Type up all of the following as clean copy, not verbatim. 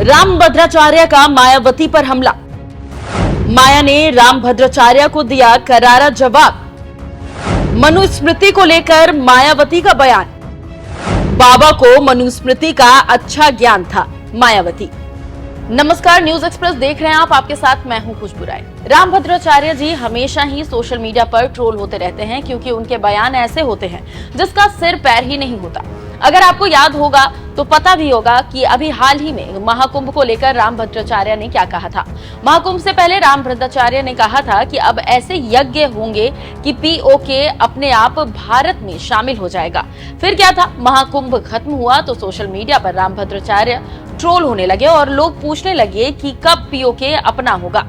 रामभद्राचार्य का मायावती पर हमला। माया ने रामभद्राचार्य को दिया करारा जवाब। मनुस्मृति को लेकर मायावती का बयान। बाबा को मनुस्मृति का अच्छा ज्ञान था, मायावती। नमस्कार, न्यूज एक्सप्रेस देख रहे हैं आप, आपके साथ मैं हूं खुशबू राय। रामभद्राचार्य जी हमेशा ही सोशल मीडिया पर ट्रोल होते रहते हैं क्योंकि उनके बयान ऐसे होते हैं जिसका सिर पैर ही नहीं होता। अगर आपको याद होगा तो पता भी होगा कि अभी हाल ही में महाकुंभ को लेकर रामभद्राचार्य ने क्या कहा था। महाकुंभ से पहले रामभद्राचार्य ने कहा था कि अब ऐसे यज्ञ होंगे कि पीओके अपने आप भारत में शामिल हो जाएगा। फिर क्या था, महाकुंभ खत्म हुआ तो सोशल मीडिया पर रामभद्राचार्य ट्रोल होने लगे और लोग पूछने लगे कि कब पीओके अपना होगा।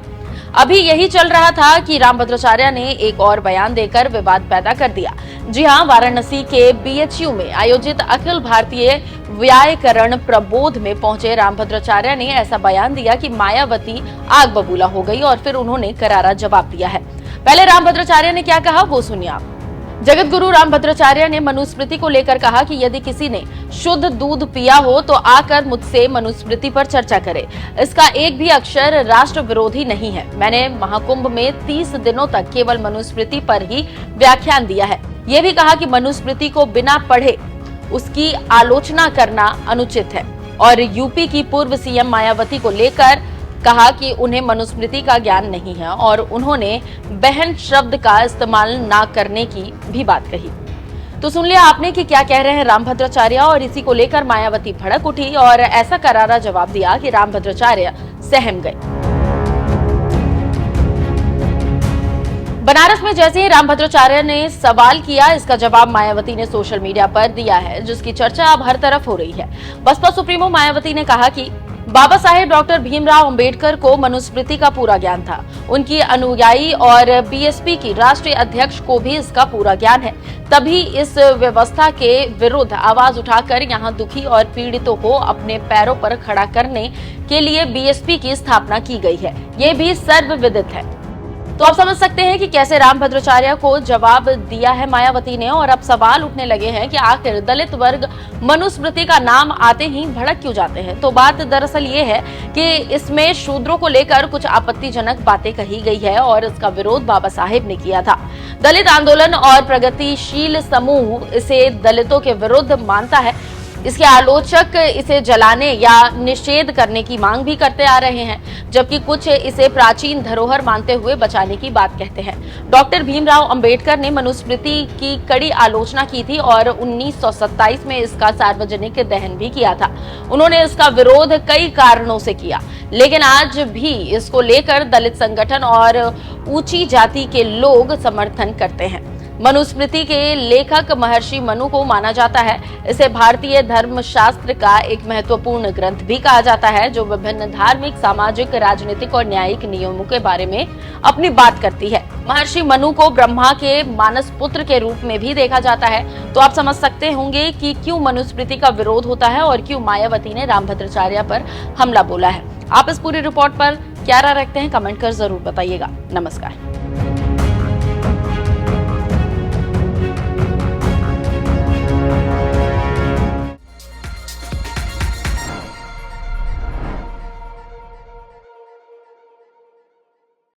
अभी यही चल रहा था कि रामभद्राचार्य ने एक और बयान देकर विवाद पैदा कर दिया। जी हां, वाराणसी के बीएचयू में आयोजित अखिल भारतीय व्याकरण प्रबोध में पहुंचे रामभद्राचार्य ने ऐसा बयान दिया कि मायावती आग बबूला हो गई और फिर उन्होंने करारा जवाब दिया है। पहले रामभद्राचार्य ने क्या कहा वो सुनिए आप। जगत गुरु रामभद्राचार्य ने मनुस्मृति को लेकर कहा कि यदि किसी ने शुद्ध दूध पिया हो तो आकर मुझसे मनुस्मृति पर चर्चा करे। इसका एक भी अक्षर राष्ट्र विरोधी नहीं है। मैंने महाकुंभ में 30 दिनों तक केवल मनुस्मृति पर ही व्याख्यान दिया है। यह भी कहा कि मनुस्मृति को बिना पढ़े उसकी आलोचना करना अनुचित है। और यूपी की पूर्व सीएम मायावती को लेकर कहा कि उन्हें मनुस्मृति का ज्ञान नहीं है और उन्होंने बहन शब्द का इस्तेमाल ना करने की भी बात कही। तो सुन लिया आपने कि क्या कह रहे हैं रामभद्राचार्य, और इसी को लेकर मायावती भड़क उठी और ऐसा करारा जवाब दिया कि रामभद्राचार्य सहम गए। बनारस में जैसे ही रामभद्राचार्य ने सवाल किया, इसका जवाब मायावती ने सोशल मीडिया पर दिया है, जिसकी चर्चा अब हर तरफ हो रही है। बसपा सुप्रीमो मायावती ने कहा कि बाबा साहेब डॉक्टर भीमराव अंबेडकर को मनुस्मृति का पूरा ज्ञान था। उनकी अनुयायी और बीएसपी की राष्ट्रीय अध्यक्ष को भी इसका पूरा ज्ञान है। तभी इस व्यवस्था के विरुद्ध आवाज उठाकर यहाँ दुखी और पीड़ितों को अपने पैरों पर खड़ा करने के लिए बीएसपी की स्थापना की गई है। ये भी सर्वविदित है। तो आप समझ सकते हैं कि कैसे रामभद्राचार्य को जवाब दिया है मायावती ने। और अब सवाल उठने लगे हैं कि आखिर दलित वर्ग मनुस्मृति का नाम आते ही भड़क क्यों जाते हैं। तो बात दरअसल ये है कि इसमें शूद्रों को लेकर कुछ आपत्तिजनक बातें कही गई है और इसका विरोध बाबा साहेब ने किया था। दलित आंदोलन और प्रगतिशील समूह इसे दलितों के विरुद्ध मानता है। इसके आलोचक इसे जलाने या निषेध करने की मांग भी करते आ रहे हैं, जबकि कुछ इसे प्राचीन धरोहर मानते हुए बचाने की बात कहते हैं। डॉक्टर भीमराव अंबेडकर ने मनुस्मृति की कड़ी आलोचना की थी और 1927 में इसका सार्वजनिक दहन भी किया था। उन्होंने इसका विरोध कई कारणों से किया, लेकिन आज भी इसको लेकर दलित संगठन और ऊंची जाति के लोग समर्थन करते हैं। मनुस्मृति के लेखक महर्षि मनु को माना जाता है। इसे भारतीय धर्मशास्त्र का एक महत्वपूर्ण ग्रंथ भी कहा जाता है, जो विभिन्न धार्मिक, सामाजिक, राजनीतिक और न्यायिक नियमों के बारे में अपनी बात करती है। महर्षि मनु को ब्रह्मा के मानस पुत्र के रूप में भी देखा जाता है। तो आप समझ सकते होंगे कि क्यों मनुस्मृति का विरोध होता है और क्यों मायावती ने रामभद्राचार्य पर हमला बोला है। आप इस पूरी रिपोर्ट पर क्या राय रखते हैं, कमेंट कर जरूर बताइएगा। नमस्कार।